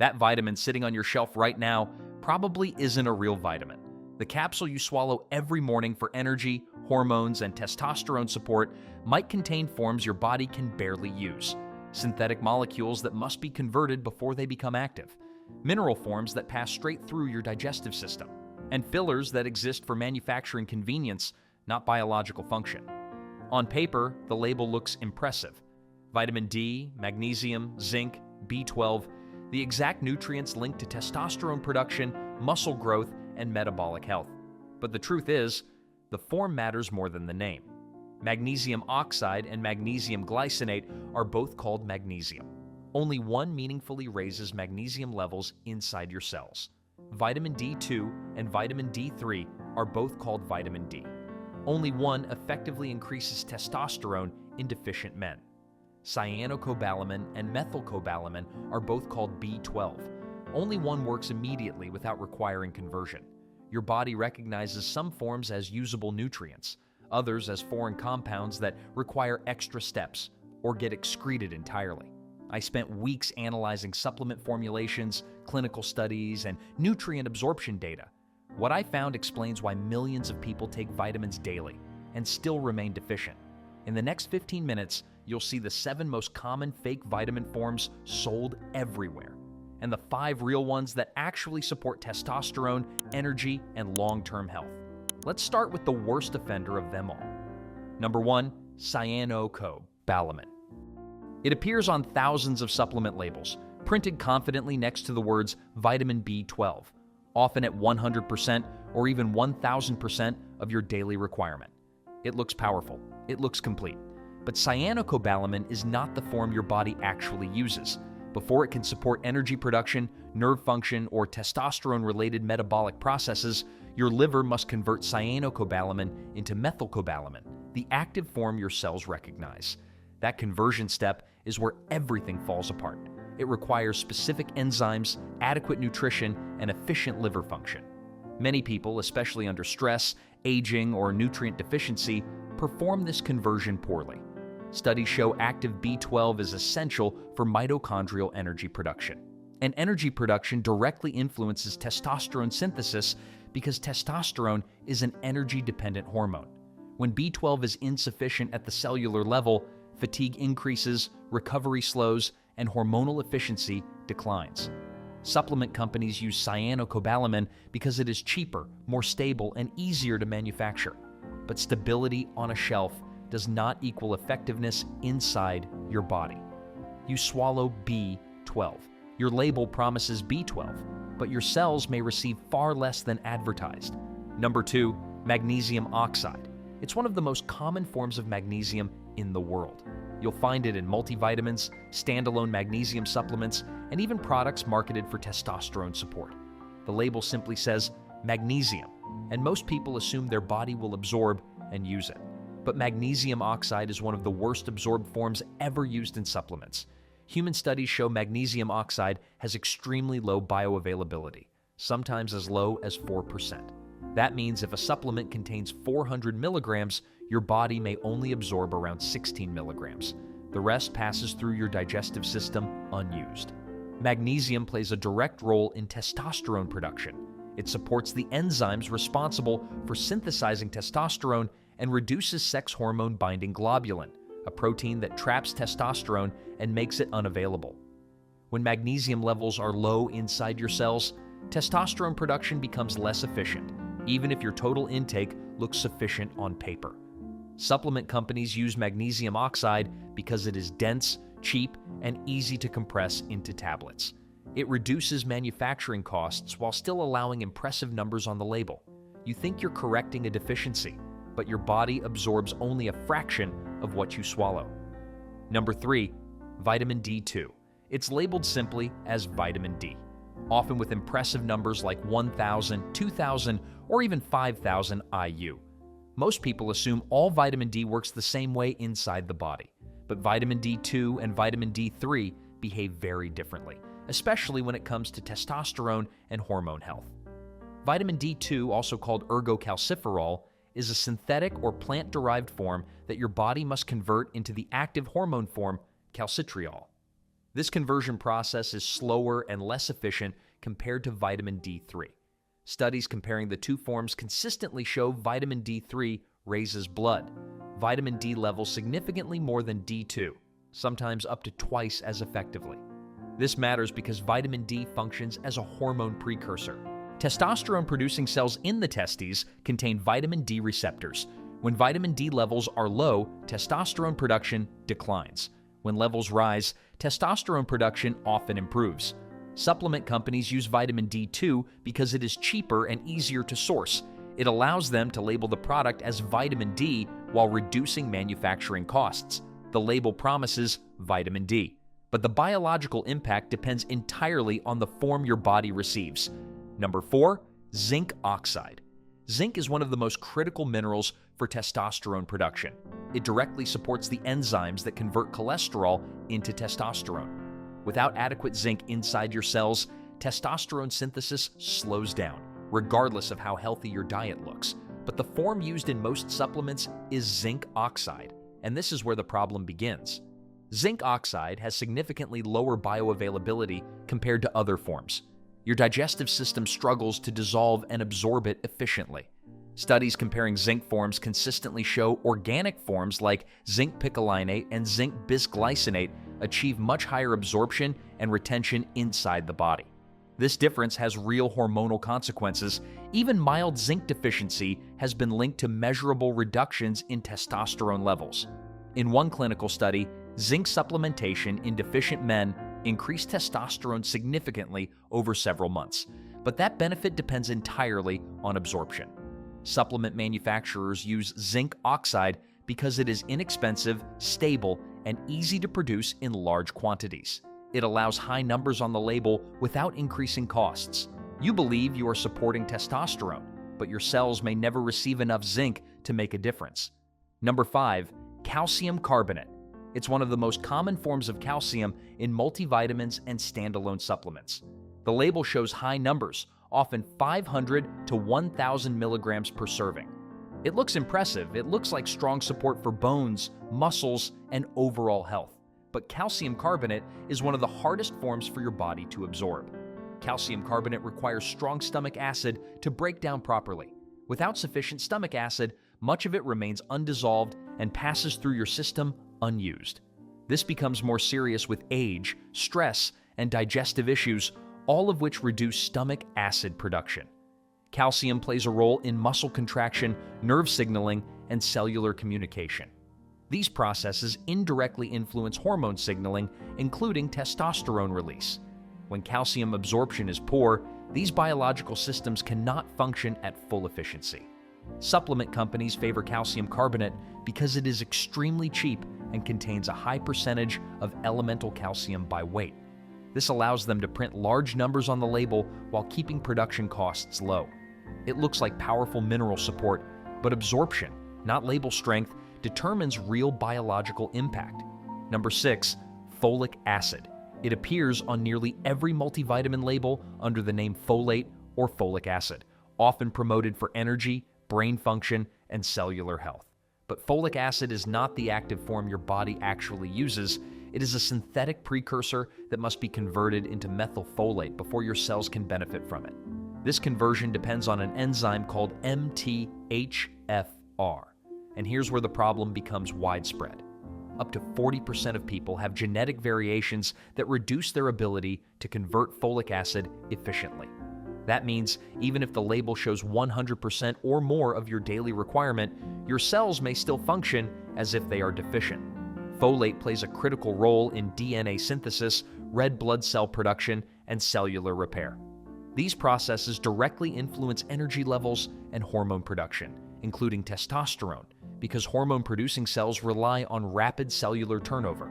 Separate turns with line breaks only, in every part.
That vitamin sitting on your shelf right now probably isn't a real vitamin. The capsule you swallow every morning for energy, hormones, and testosterone support might contain forms your body can barely use. Synthetic molecules that must be converted before they become active. Mineral forms that pass straight through your digestive system. And fillers that exist for manufacturing convenience, not biological function. On paper, the label looks impressive. Vitamin D, magnesium, zinc, B12, the exact nutrients linked to testosterone production, muscle growth, and metabolic health. But the truth is, the form matters more than the name. Magnesium oxide and magnesium glycinate are both called magnesium. Only one meaningfully raises magnesium levels inside your cells. Vitamin D2 and vitamin D3 are both called vitamin D. Only one effectively increases testosterone in deficient men. Cyanocobalamin and methylcobalamin are both called B12. Only one works immediately without requiring conversion. Your body recognizes some forms as usable nutrients, others as foreign compounds that require extra steps or get excreted entirely. I spent weeks analyzing supplement formulations, clinical studies, and nutrient absorption data. What I found explains why millions of people take vitamins daily and still remain deficient. In the next 15 minutes, you'll see the 7 most common fake vitamin forms sold everywhere, and the 5 real ones that actually support testosterone, energy, and long-term health. Let's start with the worst offender of them all. Number 1, cyanocobalamin. It appears on thousands of supplement labels, printed confidently next to the words vitamin B12, often at 100% or even 1000% of your daily requirement. It looks powerful. It looks complete. But cyanocobalamin is not the form your body actually uses. Before it can support energy production, nerve function, or testosterone-related metabolic processes, your liver must convert cyanocobalamin into methylcobalamin, the active form your cells recognize. That conversion step is where everything falls apart. It requires specific enzymes, adequate nutrition, and efficient liver function. Many people, especially under stress, aging, or nutrient deficiency, perform this conversion poorly. Studies show active B12 is essential for mitochondrial energy production. And energy production directly influences testosterone synthesis because testosterone is an energy-dependent hormone. When B12 is insufficient at the cellular level, fatigue increases, recovery slows, and hormonal efficiency declines. Supplement companies use cyanocobalamin because it is cheaper, more stable, and easier to manufacture. But stability on a shelf does not equal effectiveness inside your body. You swallow B12. Your label promises B12, but your cells may receive far less than advertised. Number 2, magnesium oxide. It's one of the most common forms of magnesium in the world. You'll find it in multivitamins, standalone magnesium supplements, and even products marketed for testosterone support. The label simply says magnesium, and most people assume their body will absorb and use it. But magnesium oxide is one of the worst absorbed forms ever used in supplements. Human studies show magnesium oxide has extremely low bioavailability, sometimes as low as 4%. That means if a supplement contains 400 milligrams, your body may only absorb around 16 milligrams. The rest passes through your digestive system unused. Magnesium plays a direct role in testosterone production. It supports the enzymes responsible for synthesizing testosterone and reduces sex hormone-binding globulin, a protein that traps testosterone and makes it unavailable. When magnesium levels are low inside your cells, testosterone production becomes less efficient, even if your total intake looks sufficient on paper. Supplement companies use magnesium oxide because it is dense, cheap, and easy to compress into tablets. It reduces manufacturing costs while still allowing impressive numbers on the label. You think you're correcting a deficiency, but your body absorbs only a fraction of what you swallow. Number 3, vitamin D2. It's labeled simply as vitamin D, often with impressive numbers like 1,000, 2,000, or even 5,000 IU. Most people assume all vitamin D works the same way inside the body, but vitamin D2 and vitamin D3 behave very differently, especially when it comes to testosterone and hormone health. Vitamin D2, also called ergocalciferol, is a synthetic or plant-derived form that your body must convert into the active hormone form calcitriol. This conversion process is slower and less efficient compared to vitamin D3. Studies comparing the two forms consistently show vitamin D3 raises blood, vitamin D levels significantly more than D2, sometimes up to twice as effectively. This matters because vitamin D functions as a hormone precursor. Testosterone-producing cells in the testes contain vitamin D receptors. When vitamin D levels are low, testosterone production declines. When levels rise, testosterone production often improves. Supplement companies use vitamin D2 because it is cheaper and easier to source. It allows them to label the product as vitamin D while reducing manufacturing costs. The label promises vitamin D, but the biological impact depends entirely on the form your body receives. Number 4, zinc oxide. Zinc is one of the most critical minerals for testosterone production. It directly supports the enzymes that convert cholesterol into testosterone. Without adequate zinc inside your cells, testosterone synthesis slows down, regardless of how healthy your diet looks. But the form used in most supplements is zinc oxide, and this is where the problem begins. Zinc oxide has significantly lower bioavailability compared to other forms. Your digestive system struggles to dissolve and absorb it efficiently. Studies comparing zinc forms consistently show organic forms like zinc picolinate and zinc bisglycinate achieve much higher absorption and retention inside the body. This difference has real hormonal consequences. Even mild zinc deficiency has been linked to measurable reductions in testosterone levels. In one clinical study, zinc supplementation in deficient men increased testosterone significantly over several months, but that benefit depends entirely on absorption. Supplement manufacturers use zinc oxide because it is inexpensive, stable, and easy to produce in large quantities. It allows high numbers on the label without increasing costs. You believe you are supporting testosterone, but your cells may never receive enough zinc to make a difference. Number 5, calcium carbonate. It's one of the most common forms of calcium in multivitamins and standalone supplements. The label shows high numbers, often 500 to 1,000 milligrams per serving. It looks impressive. It looks like strong support for bones, muscles, and overall health. But calcium carbonate is one of the hardest forms for your body to absorb. Calcium carbonate requires strong stomach acid to break down properly. Without sufficient stomach acid, much of it remains undissolved and passes through your system unused. This becomes more serious with age, stress, and digestive issues, all of which reduce stomach acid production. Calcium plays a role in muscle contraction, nerve signaling, and cellular communication. These processes indirectly influence hormone signaling, including testosterone release. When calcium absorption is poor, these biological systems cannot function at full efficiency. Supplement companies favor calcium carbonate because it is extremely cheap and contains a high percentage of elemental calcium by weight. This allows them to print large numbers on the label while keeping production costs low. It looks like powerful mineral support, but absorption, not label strength, determines real biological impact. Number 6, folic acid. It appears on nearly every multivitamin label under the name folate or folic acid, often promoted for energy, brain function, and cellular health. But folic acid is not the active form your body actually uses. It is a synthetic precursor that must be converted into methylfolate before your cells can benefit from it. This conversion depends on an enzyme called MTHFR. And here's where the problem becomes widespread. Up to 40% of people have genetic variations that reduce their ability to convert folic acid efficiently. That means even if the label shows 100% or more of your daily requirement, your cells may still function as if they are deficient. Folate plays a critical role in DNA synthesis, red blood cell production, and cellular repair. These processes directly influence energy levels and hormone production, including testosterone, because hormone-producing cells rely on rapid cellular turnover.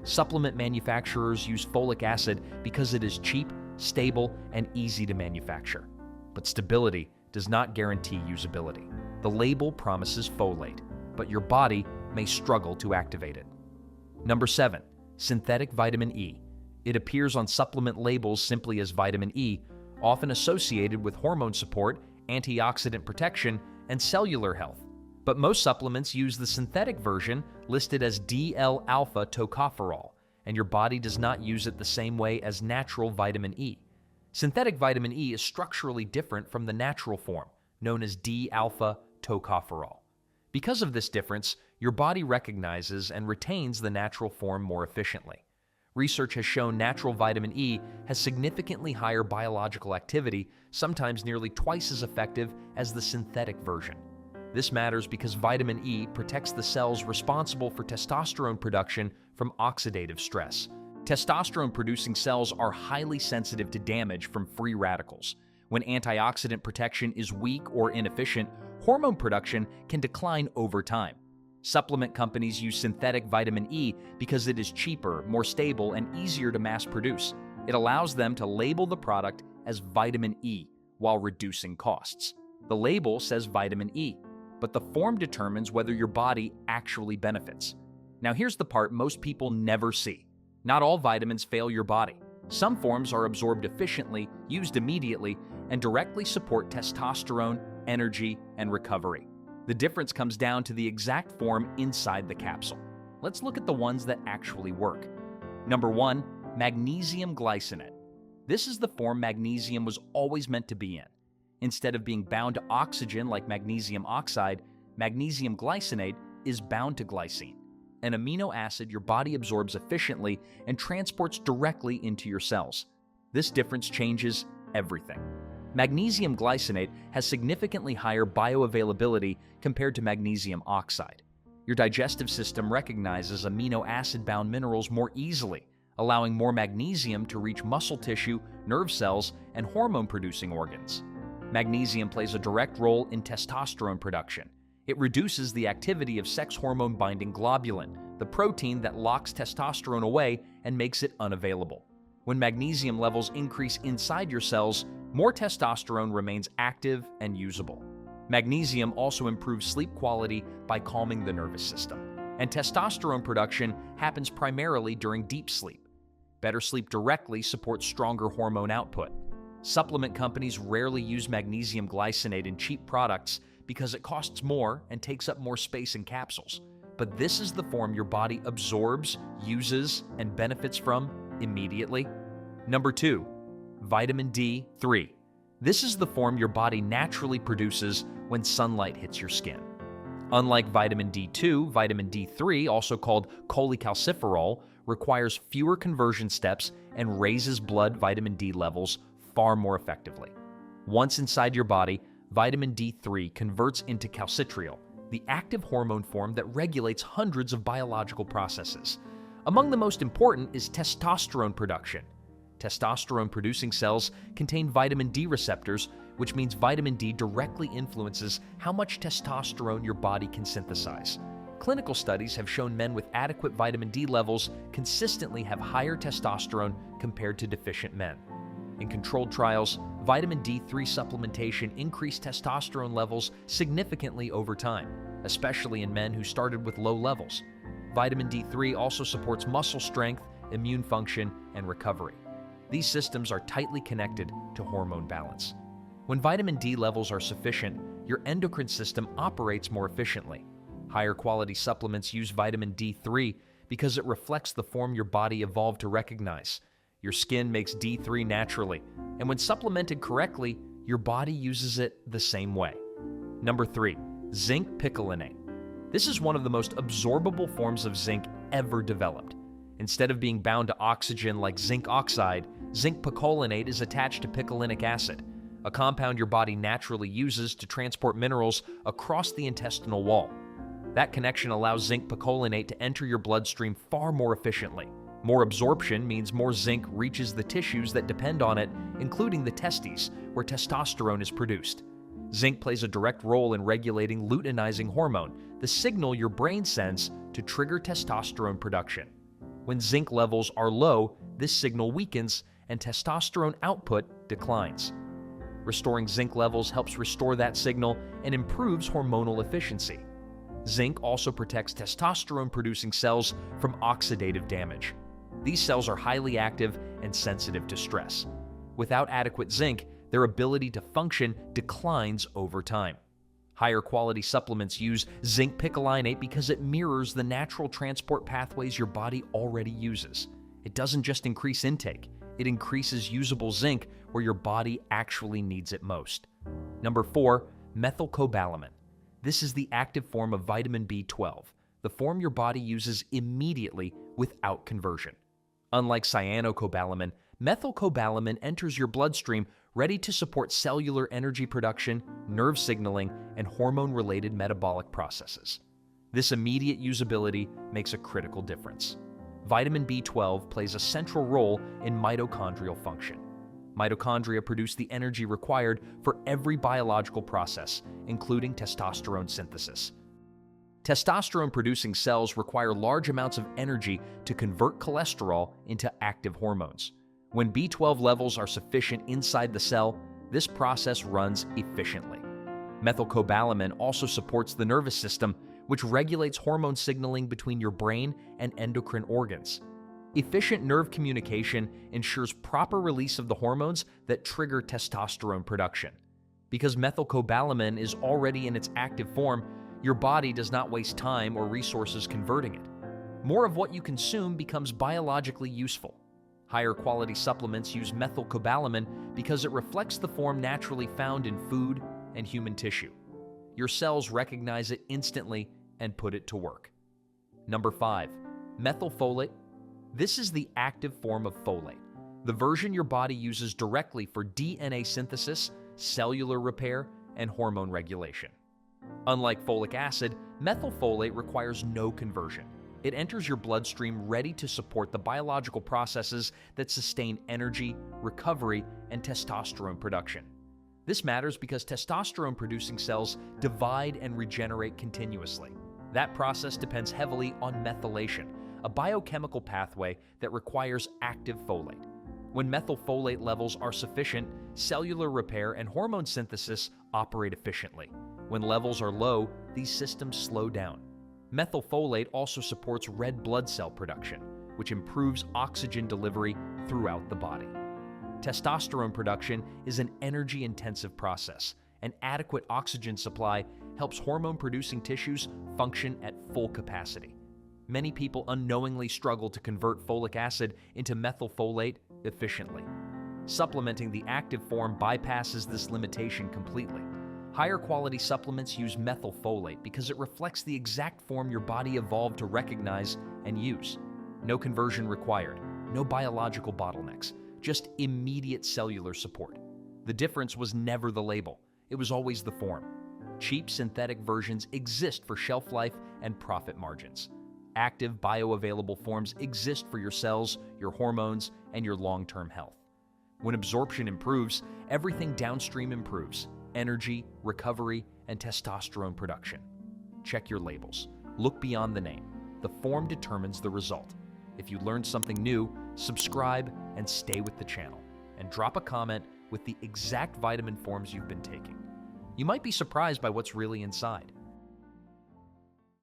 Supplement manufacturers use folic acid because it is cheap, stable, and easy to manufacture. But stability does not guarantee usability. The label promises folate, but your body may struggle to activate it. Number 7, synthetic vitamin E. It appears on supplement labels simply as vitamin E, often associated with hormone support, antioxidant protection, and cellular health. But most supplements use the synthetic version listed as DL-alpha tocopherol, and your body does not use it the same way as natural vitamin E. Synthetic vitamin E is structurally different from the natural form, known as D-alpha tocopherol. Because of this difference, your body recognizes and retains the natural form more efficiently. Research has shown natural vitamin E has significantly higher biological activity, sometimes nearly twice as effective as the synthetic version. This matters because vitamin E protects the cells responsible for testosterone production from oxidative stress. Testosterone-producing cells are highly sensitive to damage from free radicals. When antioxidant protection is weak or inefficient, hormone production can decline over time. Supplement companies use synthetic vitamin E because it is cheaper, more stable, and easier to mass produce. It allows them to label the product as vitamin E while reducing costs. The label says vitamin E, but the form determines whether your body actually benefits. Now here's the part most people never see. Not all vitamins fail your body. Some forms are absorbed efficiently, used immediately, and directly support testosterone, energy, and recovery. The difference comes down to the exact form inside the capsule. Let's look at the ones that actually work. Number 1, magnesium glycinate. This is the form magnesium was always meant to be in. Instead of being bound to oxygen like magnesium oxide, magnesium glycinate is bound to glycine, an amino acid your body absorbs efficiently and transports directly into your cells. This difference changes everything. Magnesium glycinate has significantly higher bioavailability compared to magnesium oxide. Your digestive system recognizes amino acid-bound minerals more easily, allowing more magnesium to reach muscle tissue, nerve cells, and hormone-producing organs. Magnesium plays a direct role in testosterone production. It reduces the activity of sex hormone-binding globulin, the protein that locks testosterone away and makes it unavailable. When magnesium levels increase inside your cells, more testosterone remains active and usable. Magnesium also improves sleep quality by calming the nervous system. And testosterone production happens primarily during deep sleep. Better sleep directly supports stronger hormone output. Supplement companies rarely use magnesium glycinate in cheap products because it costs more and takes up more space in capsules. But this is the form your body absorbs, uses, and benefits from immediately. Number 2, vitamin D3. This is the form your body naturally produces when sunlight hits your skin. Unlike vitamin D2, vitamin D3, also called cholecalciferol, requires fewer conversion steps and raises blood vitamin D levels far more effectively. Once inside your body, vitamin D3 converts into calcitriol, the active hormone form that regulates hundreds of biological processes. Among the most important is testosterone production. Testosterone-producing cells contain vitamin D receptors, which means vitamin D directly influences how much testosterone your body can synthesize. Clinical studies have shown men with adequate vitamin D levels consistently have higher testosterone compared to deficient men. In controlled trials, vitamin D3 supplementation increased testosterone levels significantly over time, especially in men who started with low levels. Vitamin D3 also supports muscle strength, immune function, and recovery. These systems are tightly connected to hormone balance. When vitamin D levels are sufficient, your endocrine system operates more efficiently. Higher quality supplements use vitamin D3 because it reflects the form your body evolved to recognize. Your skin makes D3 naturally, and when supplemented correctly, your body uses it the same way. Number 3, zinc picolinate. This is one of the most absorbable forms of zinc ever developed. Instead of being bound to oxygen like zinc oxide, zinc picolinate is attached to picolinic acid, a compound your body naturally uses to transport minerals across the intestinal wall. That connection allows zinc picolinate to enter your bloodstream far more efficiently. More absorption means more zinc reaches the tissues that depend on it, including the testes, where testosterone is produced. Zinc plays a direct role in regulating luteinizing hormone, the signal your brain sends to trigger testosterone production. When zinc levels are low, this signal weakens and testosterone output declines. Restoring zinc levels helps restore that signal and improves hormonal efficiency. Zinc also protects testosterone-producing cells from oxidative damage. These cells are highly active and sensitive to stress. Without adequate zinc, their ability to function declines over time. Higher quality supplements use zinc picolinate because it mirrors the natural transport pathways your body already uses. It doesn't just increase intake, it increases usable zinc where your body actually needs it most. Number 4, methylcobalamin. This is the active form of vitamin B12, the form your body uses immediately without conversion. Unlike cyanocobalamin, methylcobalamin enters your bloodstream ready to support cellular energy production, nerve signaling, and hormone-related metabolic processes. This immediate usability makes a critical difference. Vitamin B12 plays a central role in mitochondrial function. Mitochondria produce the energy required for every biological process, including testosterone synthesis. Testosterone-producing cells require large amounts of energy to convert cholesterol into active hormones. When B12 levels are sufficient inside the cell, this process runs efficiently. Methylcobalamin also supports the nervous system, which regulates hormone signaling between your brain and endocrine organs. Efficient nerve communication ensures proper release of the hormones that trigger testosterone production. Because methylcobalamin is already in its active form, your body does not waste time or resources converting it. More of what you consume becomes biologically useful. Higher quality supplements use methylcobalamin because it reflects the form naturally found in food and human tissue. Your cells recognize it instantly and put it to work. Number 5, methylfolate. This is the active form of folate, the version your body uses directly for DNA synthesis, cellular repair, and hormone regulation. Unlike folic acid, methylfolate requires no conversion. It enters your bloodstream ready to support the biological processes that sustain energy, recovery, and testosterone production. This matters because testosterone-producing cells divide and regenerate continuously. That process depends heavily on methylation, a biochemical pathway that requires active folate. When methylfolate levels are sufficient, cellular repair and hormone synthesis operate efficiently. When levels are low, these systems slow down. Methylfolate also supports red blood cell production, which improves oxygen delivery throughout the body. Testosterone production is an energy-intensive process. An adequate oxygen supply helps hormone-producing tissues function at full capacity. Many people unknowingly struggle to convert folic acid into methylfolate efficiently. Supplementing the active form bypasses this limitation completely. Higher quality supplements use methylfolate because it reflects the exact form your body evolved to recognize and use. No conversion required, no biological bottlenecks, just immediate cellular support. The difference was never the label, it was always the form. Cheap synthetic versions exist for shelf life and profit margins. Active bioavailable forms exist for your cells, your hormones, and your long-term health. When absorption improves, everything downstream improves: energy, recovery, and testosterone production. Check your labels. Look beyond the name. The form determines the result. If you learned something new, subscribe and stay with the channel. And drop a comment with the exact vitamin forms you've been taking. You might be surprised by what's really inside.